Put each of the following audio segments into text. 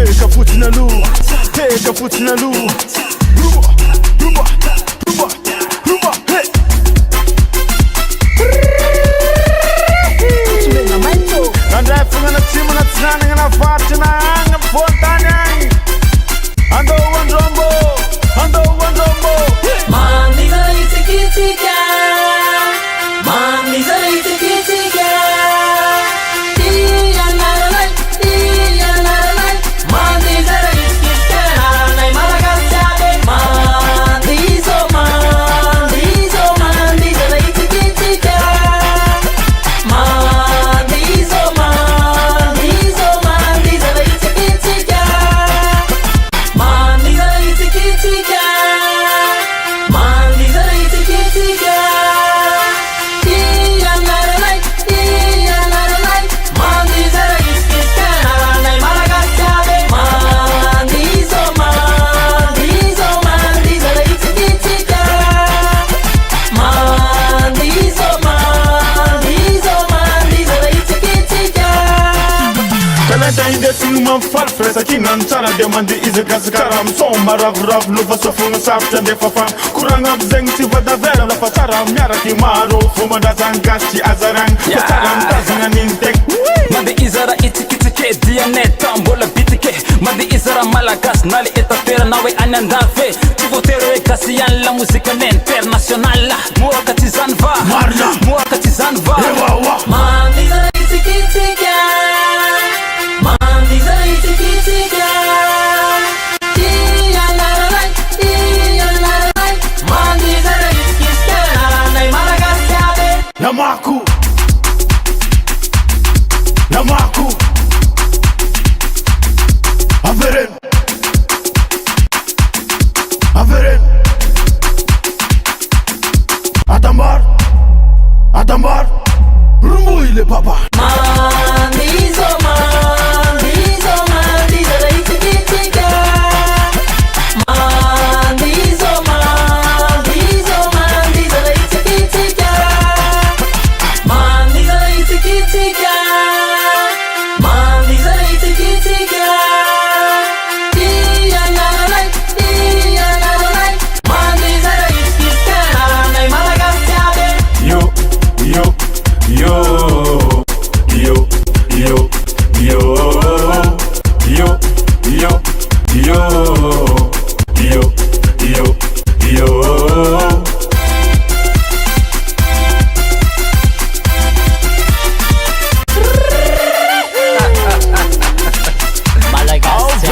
Teka fotsiny aloha, teka fotsiny aloha. Rumba, rumba, rumba, rumba, hey. Nandray fognana tsimo na tsinanana na varitra na agny ampontany agny. Andao andrombo, andao andrombo. Mandiza itsikitsika, mandiza itsikitsika. Tiyanaralay, tiyanaralay. Mandiza itsikitsika, naranay malagasyade. Mandizo, mandizo, mandiza itsikitsika. Mandizo, mandizo, mandiza itsikitsika. Mandiza itsikitsika. Mandiza itsikitsika. Tiyanaralay, tiyanaralay. Mandiza itsikitsika, naranay malagasyade. Mandizo, mandizo, mandiza itsikitsika. Mandizo, mandizo, mandiza itsikitsika. Kalenta indesiny mampifaly firaisan-kinany tsara dia mandeha izakazakara misomba ravoravo lova sofogna sarotra ndefa fa koragna am'zegny tsy vadavera lafa tsara miaraky maro fo mandrazany gasy tsy azaragny fa tsara mitazagna an'iny tegna mandeha izara itsikitsike dianeta mbola bitike mandeha izara malagasy na le etapera na hoe any andafy tsy voatery hoe gasy ihany la mozikany international mohaka tsy zany va marina mohaka tsy zany va ewawa Mandiza itsikitsika. Mandiza itsikitsika. Tiyanaralay, tiyanaralay. Mandiza itsikitsika, naranay malagasyade. Namaku Namaku Averen Averen Atambar Atambar Rumuile papa Mandizo, mandizo, mandiza itsikitsika. Mandizo, mandizo, mandiza itsikitsika. Mandiza itsikitsika. Mandiza itsikitsika. Tiyanaralay, tiyanaralay. Mandiza itsikitsika, naranay malagasyade. Yo Yo Yo Yo Yo Yo Yo Yo Yo Yo Yo Yo Malagasy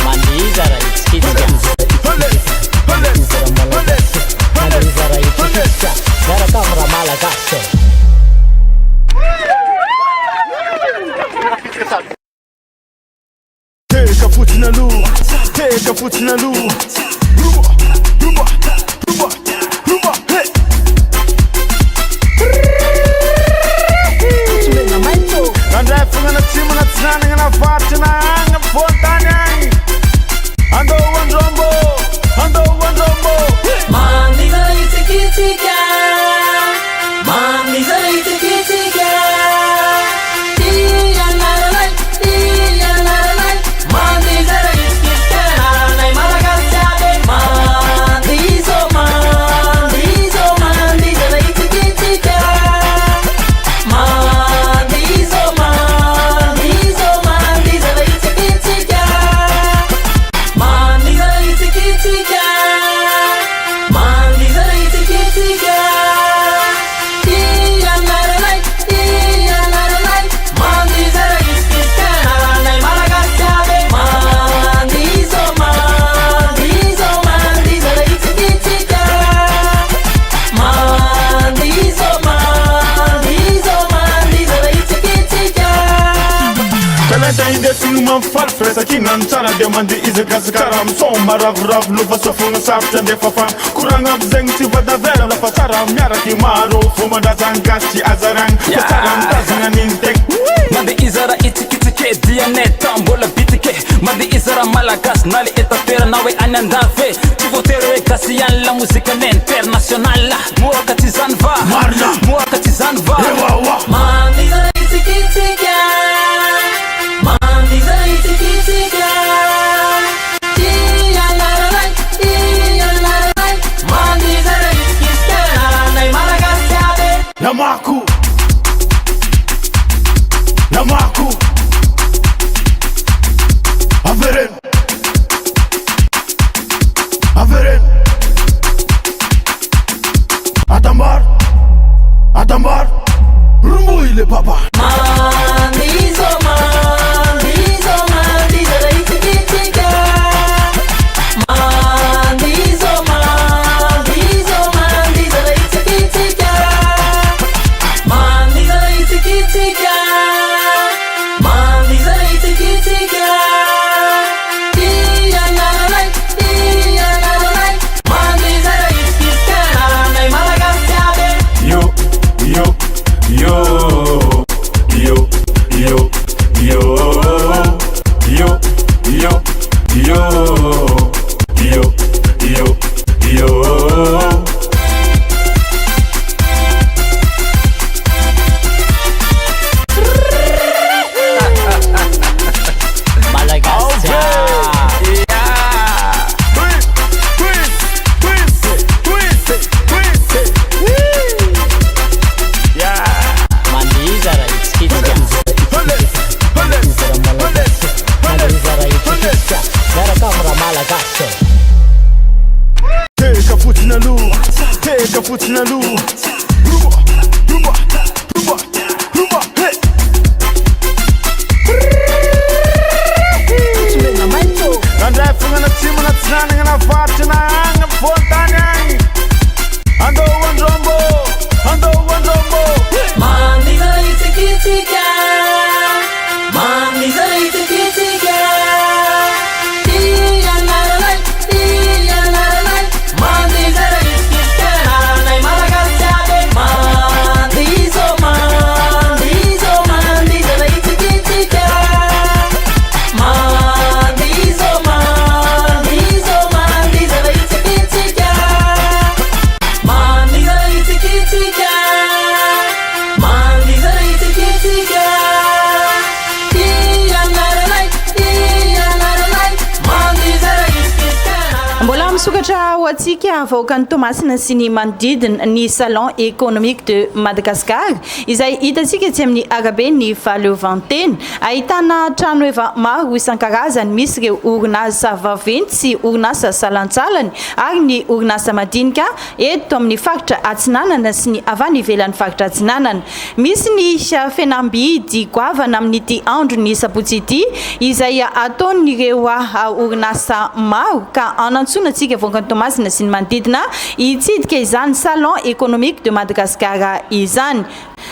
mandiza ra itsikitsika mandiza ra itsikitsika miaraka amira malagasy Teka fotsiny aloha, teka fotsiny aloha. Rumba, rumba, rumba, rumba, hey. Nandray fognana tsimo na tsinanana na varitra na agny ampontany agny. Andao andrombo, andao andrombo. Mandiza itsikitsika. Mandiza itsikitsika. Tiyanaralay, tiyanaralay. Mandiza itsikitsika, naranay malagasyade. Mandizo, mandizo, mandiza itsikitsika. Mandizo, mandizo, mandiza itsikitsika. Mandiza itsikitsika. Mandiza itsikitsika. Tiyanaralay, tiyanaralay. Mandiza itsikitsika, naranay malagasyade. Mandizo, mandizo, mandiza itsikitsika. Mandizo, mandizo, mandiza itsikitsika. Kalenta indesiny mampifaly firaisan-kinany tsara dia mandeha izakazakara misomba ravoravo lova sofogna sarotra ndefa fa koragna am'zegny tsy vadavera lafa tsara miaraky maro fo mandrazany gasy tsy azaragny fa tsara mitazagna an'iny tegna mandeha izara itsikitsike dianeta mbola bitike bitike mandi izy raha malagasy na le etapera hoe any andafy tsy voatery hoe gasy ihany la mozika international mohaka tsy zany va mohaka tsy zany va Mandiza itikitsika Mandiza itikitsika Iyanaralay Mandiza itikitsika Naranay Malagasy aby Namaku Averen Adambar Rumbu ile papa Mandiza itikitsika Mandiza itikitsika Mandiza itikitsika Mandiza itikitsika Iyanaralay Mandiza itikitsika Naranay Malagasy aby Yo Take a foot in a loo Rumba Hey Nandai fungana timu na tsananga na vati na anga fontanyang Ando wandrombo Mandiza itikitsika Mandiza itikitsika Iyanaralay Mandiza itikitsika Naranay Malagasy aby Mandiza itikitsika Mandiza itikitsika Mandiza itikitsika Mandiza itikitsika Iyanaralay Mandiza itikitsika Mbola misokatra ho antsika vahoaka ny Tomasina sy ny manodidina ny salon économique de Madagascar izay hitantsika tsy amin'ny arabe ny Valeovantena ahitana trano efa maro isan-karazany misy ireo orinasa vaventy sy orinasa salantsalany ary ny orinasa madinika eto amin'ny faritra Atsinanana sy ny avy any ivelan'ny faritra Atsinanana misy ny fihenam-bidy goavana amin'ity andro ny sabotsy ity izay ataon'ireo orinasa maro ka anantsonantsika voakany Tomasina sy ny manodidina hitsidika izany salon économique de Madagascar izany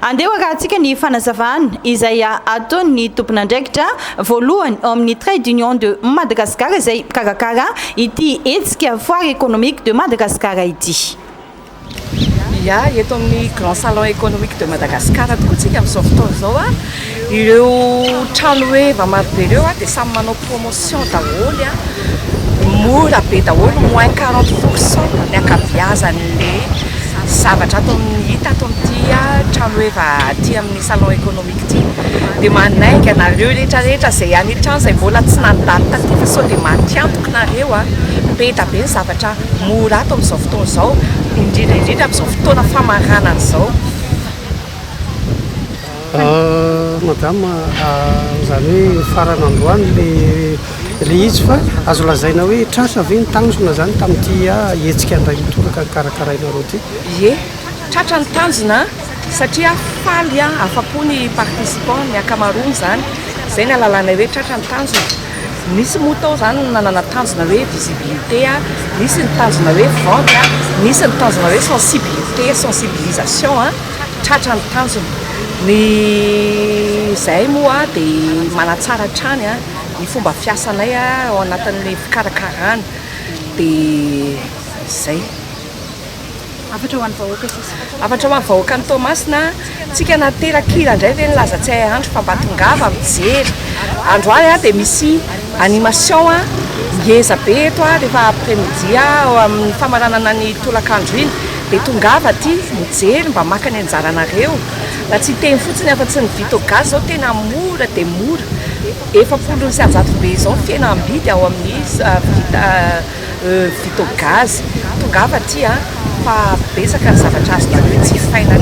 andeha rahantsika ny fanazavana izay ataon'ny tompon'andraikitra voalohany amin'ny trait d'union de Madagascar izay karakara ity hetsika foire économique de Madagascar ity eto amin'ny grand salon économique de Madagascar tokoatsika amin'izao fotoana izao ireo trano hoe efa marobe ireo dia samy manao promotion daholo mora be daholo moins 40% ny ankabeazan'le zavatra ato amin'ny hita ato amin'ity trano hoe efa aty amin'ny salon économique ity dia manainga nareo rehetrarehetra izay any trano izay mbola tsy nandalo taty fa sao dia matiantoka nareo beta be ny zavatra mora ato amin'izao fotoana izao indrindra amin'izao fotoana famaranana izao madame zany hoe farany androany le izy fa azo lazaina hoe tratra ve ny tanjona zany tamin'ity hetsika andray mitoraka ny karakarainareo ty tratra ny tanjona satria faly afa-po ny participant ny akamaroany zany zay ny alalana hoe tratra ny tanjona misy moto zany nanana tanjona hoe visibilité misy ny tanjona hoe vente misy ny tanjona hoe sensibilisation tratra ny tanjona ny zay moa dia manatsara trany ny fomba fiasanay ao anatin'le fikarakarana dia zay afatra ho an'ny vahoaka sisa afatra ho an'ny vahoaka ny Toamasina tsika naterakira indray ve ny lazatsay andro fa mbatongava mijery andro any a dia misy animation a ngeza be eto a rehefa après-midi ao amin'ny famaranana ny tolakandro iny dia tongava ty mijery mba maka ny anjaranareo raha tsy teny fotsiny afa-tsy ny vito gaz zao tena mora dia mora 700 be zao fiaina ambidy ao amin'ny vito gaz tongava ty a fa besaka ny zavatra azo hoe tsy faina